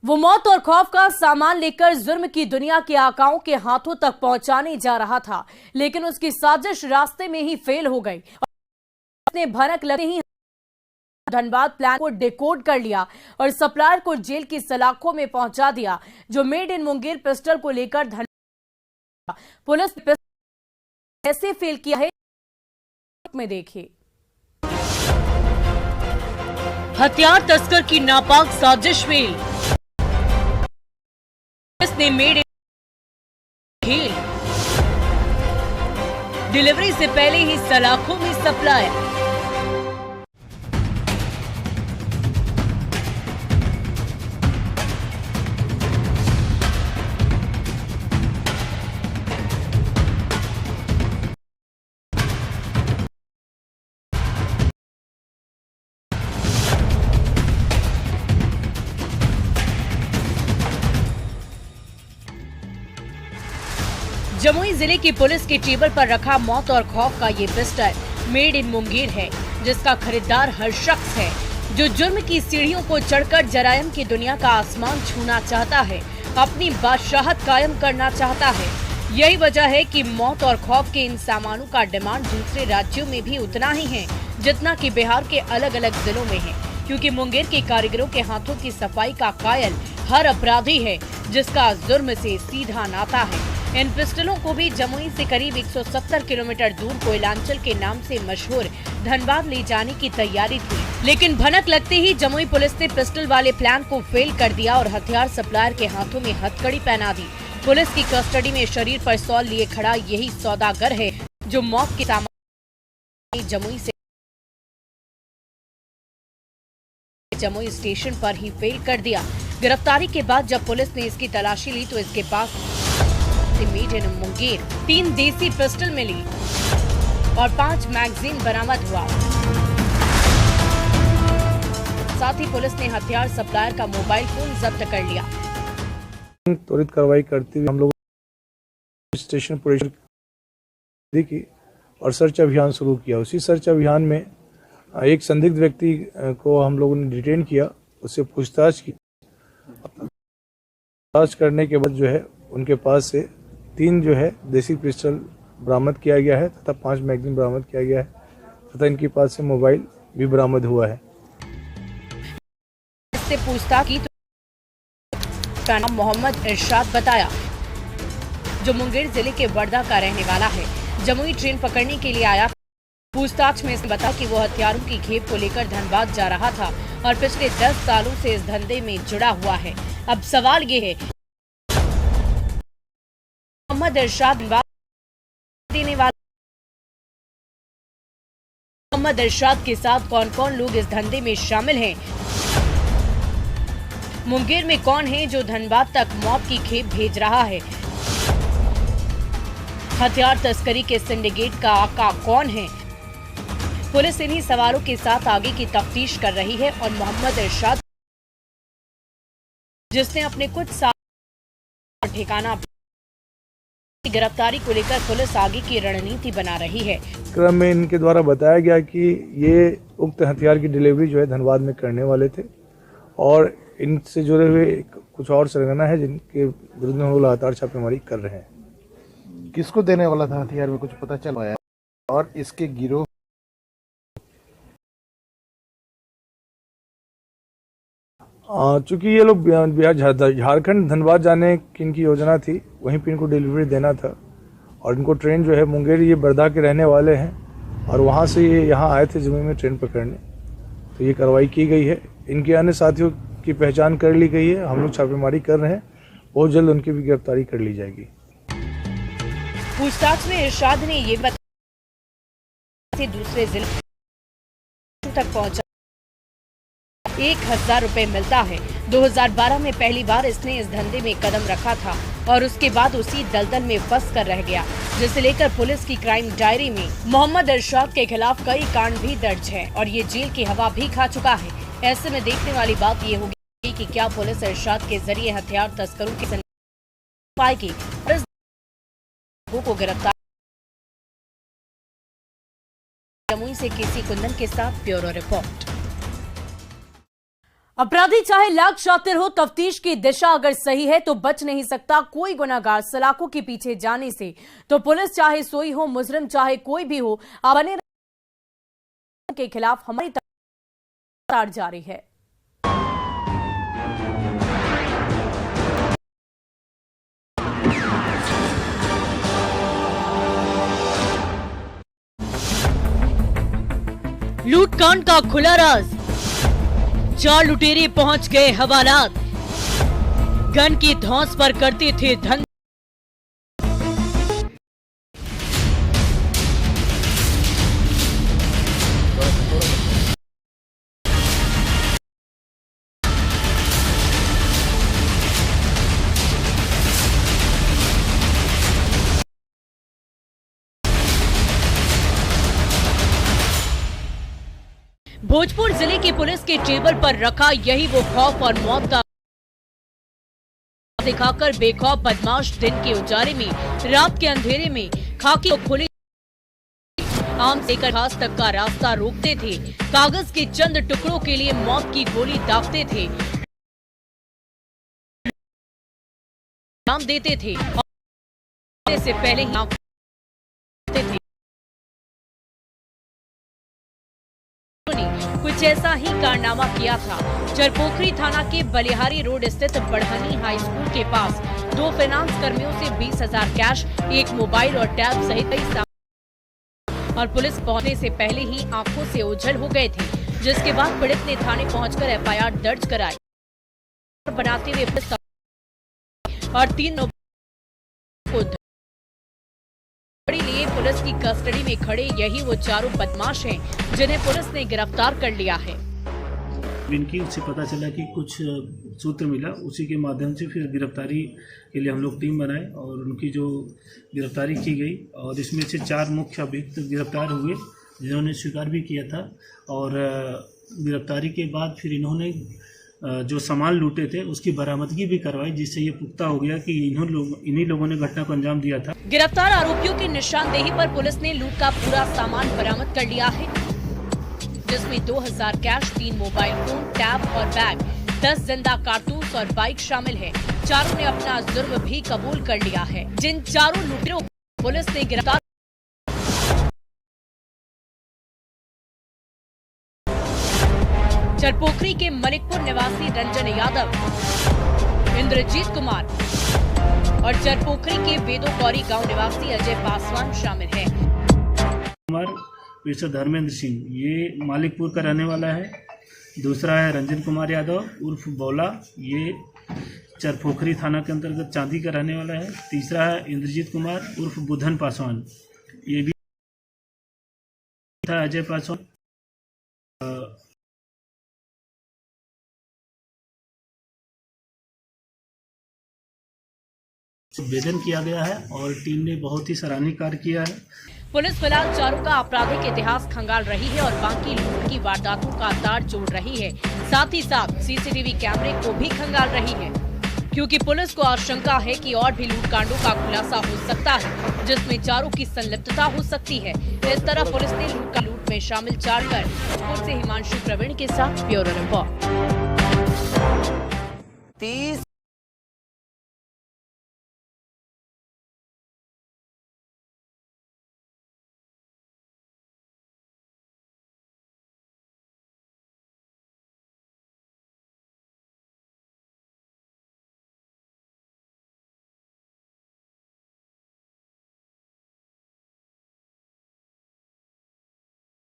वो मौत और खौफ का सामान लेकर जुर्म की दुनिया के आकाओं के हाथों तक पहुंचाने जा रहा था, लेकिन उसकी साजिश रास्ते में ही फेल हो गई। उसने भनक लगते ही धनबाद प्लान को डिकोड कर लिया और सप्लायर को जेल की सलाखों में पहुंचा दिया, जो मेड इन मुंगेर पिस्टल को लेकर पुलिस ने कैसे फेल किया है में देखिए। हथियार तस्कर की नापाक साजिश फेल, पुलिस ने मेड इन खेल, डिलीवरी से पहले ही सलाखों में सप्लायर। जमुई जिले की पुलिस के टेबल पर रखा मौत और खौफ का ये पिस्टल मेड इन मुंगेर है, जिसका खरीदार हर शख्स है जो जुर्म की सीढ़ियों को चढ़कर जरायम की दुनिया का आसमान छूना चाहता है, अपनी बादशाहत कायम करना चाहता है। यही वजह है कि मौत और खौफ के इन सामानों का डिमांड दूसरे राज्यों में भी उतना ही है जितना कि बिहार के अलग अलग जिलों में है, क्योंकि मुंगेर के कारीगरों के हाथों की सफाई का कायल हर अपराधी है जिसका जुर्म से सीधा नाता है। इन पिस्टलों को भी जमुई से करीब 170 किलोमीटर दूर कोयलांचल के नाम से मशहूर धनबाद ले जाने की तैयारी थी, लेकिन भनक लगते ही जमुई पुलिस ने पिस्टल वाले प्लान को फेल कर दिया और हथियार सप्लायर के हाथों में हथकड़ी पहना दी। पुलिस की कस्टडी में शरीर पर सौल लिए खड़ा यही सौदागर है जो मौत के सामान जमुई स्टेशन पर ही फेल कर दिया। गिरफ्तारी के बाद जब पुलिस ने इसकी तलाशी ली तो इसके पास मेड इन मुंगेर 3 देसी पिस्टल मिली और 5 मैगजीन बरामद हुआ। साथ ही पुलिस ने हथियार सप्लायर का मोबाइल फोन जब्त कर लिया। त्वरित कार्रवाई करते हुए हम लोग स्टेशन पुलिस की और सर्च अभियान शुरू किया। उसी सर्च अभियान में एक संदिग्ध व्यक्ति को हम लोगों ने डिटेन किया, उससे पूछताछ की। पूछताछ करने के बाद जो है उनके पास से 3 जो है देसी पिस्टल बरामद किया गया है तथा 5 मैगजीन बरामद किया गया है तथा इनके पास से मोबाइल भी बरामद हुआ है। इससे पूछताछ की तो नाम मोहम्मद इरशाद बताया, जो मुंगेर जिले के वर्धा का रहने वाला है। जमुई ट्रेन पकड़ने के लिए आया। पूछताछ में इसने बताया कि वो हथियारों की खेप को लेकर धनबाद जा रहा था और पिछले 10 सालों से इस धंधे में जुड़ा हुआ है। अब सवाल ये है, मोहम्मद इरशाद देने वाला मोहम्मद इरशाद के साथ कौन कौन लोग इस धंधे में शामिल हैं? मुंगेर में कौन है जो धनबाद तक मौत की खेप भेज रहा है? हथियार तस्करी के सिंडिकेट का आका कौन है? पुलिस इन्हीं सवालों के साथ आगे की तफ्तीश कर रही है और मोहम्मद इरशाद, जिसने अपने कुछ साल ठिकाना गिरफ्तारी को लेकर पुलिस आगे की रणनीति बना रही है। क्रम में इनके द्वारा बताया गया कि ये उक्त हथियार की डिलीवरी जो है धनबाद में करने वाले थे और इनसे जुड़े हुए कुछ और सरगना है जिनके विरुद्ध हम लोग लगातार छापेमारी कर रहे हैं। किसको देने वाला था हथियार में कुछ पता चल पाया? और इसके गिरोह चूंकि ये लोग बिहार झारखंड धनबाद जाने की इनकी योजना थी, वहीं पे इनको डिलीवरी देना था और इनको ट्रेन जो है मुंगेर, ये वर्धा के रहने वाले हैं और वहाँ से ये यहाँ आए थे जमुई में ट्रेन पकड़ने, तो ये कार्रवाई की गई है। इनके अन्य साथियों की पहचान कर ली गई है, हम लोग छापेमारी कर रहे हैं, बहुत जल्द उनकी भी गिरफ्तारी कर ली जाएगी। पूछताछ में इरशाद ने ये बताया दूसरे जिले तक पहुंचा 1000 रुपए मिलता है। 2012 में पहली बार इसने इस धंधे में कदम रखा था और उसके बाद उसी दलदल में फंस कर रह गया, जिसे लेकर पुलिस की क्राइम डायरी में मोहम्मद इरशाद के खिलाफ कई कांड भी दर्ज है और ये जेल की हवा भी खा चुका है। ऐसे में देखने वाली बात ये होगी कि क्या पुलिस इरशाद के जरिए हथियार तस्करों की पाएगी को गिरफ्तार। जमुई से केसी कुंदन के साथ ब्यूरो रिपोर्ट। अपराधी चाहे लाख शातिर हो, तफ्तीश की दिशा अगर सही है तो बच नहीं सकता कोई गुनाहगार सलाखों के पीछे जाने से। तो पुलिस चाहे सोई हो, मुजरिम चाहे कोई भी हो, बने के खिलाफ हमारी तार जारी है। लूटकांड का खुला राज, 4 लुटेरे पहुंच गए हवालात, गन की धौंस पर करते थे धन। भोजपुर जिले की पुलिस के टेबल पर रखा यही वो खौफ और मौत का दिखाकर बेखौफ बदमाश दिन के उजाले में, रात के अंधेरे में खाकी को खुली आम लेकर घास तक का रास्ता रोकते थे। कागज के चंद टुकड़ों के लिए मौत की गोली दागते थे, नाम देते थे और से पहले ही थे। कुछ ऐसा ही कारनामा किया था चरपोखरी थाना के बलिहारी रोड स्थित बढ़नी हाई स्कूल के पास। 2 फाइनेंस कर्मियों से 20,000 कैश, 1 मोबाइल और टैब सहित कई सामान और पुलिस पहुंचने से पहले ही आंखों से ओझल हो गए थे। जिसके बाद पीड़ित ने थाने पहुंचकर एफआईआर दर्ज कराई बनाते हुए और 3 को लिए पुलिस की कस्टडी में खड़े यही वो चारों बदमाश हैं जिन्हें पुलिस ने गिरफ्तार कर लिया है। इनकी उससे पता चला कि कुछ सूत्र मिला, उसी के माध्यम से फिर गिरफ्तारी के लिए हम लोग टीम बनाए और उनकी जो गिरफ्तारी की गई और इसमें से 4 मुख्य अभियुक्त गिरफ्तार हुए जिन्होंने स्वीकार भी किया था। और गिरफ्तारी के बाद फिर इन्होंने जो सामान लूटे थे उसकी बरामदगी भी करवाई, जिससे ये पुख्ता हो गया कि इन्हीं लोगों ने घटना को अंजाम दिया था। गिरफ्तार आरोपियों की निशानदेही पर पुलिस ने लूट का पूरा सामान बरामद कर लिया है, जिसमें 2,000 कैश, 3 मोबाइल फोन, टैब और बैग, 10 जिंदा कारतूस और बाइक शामिल है। चारों ने अपना जुर्म भी कबूल कर लिया है। जिन चारों लुटेरों को पुलिस ने गिरफ्तार चरपोखरी के मलिकपुर निवासी रंजन यादव, इंद्रजीत कुमार और चरपोखरी के वेदोकौरी गांव निवासी अजय पासवान शामिल हैं। कुमार पेशा धर्मेंद्र सिंह, ये मालिकपुर का रहने वाला है। दूसरा है रंजन कुमार यादव उर्फ बोला, ये चरपोखरी थाना के अंतर्गत चांदी का रहने वाला है। तीसरा है इंद्रजीत कुमार उर्फ बुधन पासवान, ये भी था अजय पासवान। वेदन किया गया है और टीम ने बहुत ही सराहनीय कार्य किया है। पुलिस फिलहाल चारों का आपराधिक इतिहास खंगाल रही है और बाकी लूट की वारदातों का तार जोड़ रही है। साथ ही साथ सीसीटीवी कैमरे को भी खंगाल रही है, क्योंकि पुलिस को आशंका है कि और भी लूट कांडों का खुलासा हो सकता है, जिसमें चारों की संलिप्तता हो सकती है। इस तरह पुलिस ने लूट में शामिल 4 कर भोजपुर से हिमांशु प्रवीण के साथ ब्यूरो रिपोर्ट।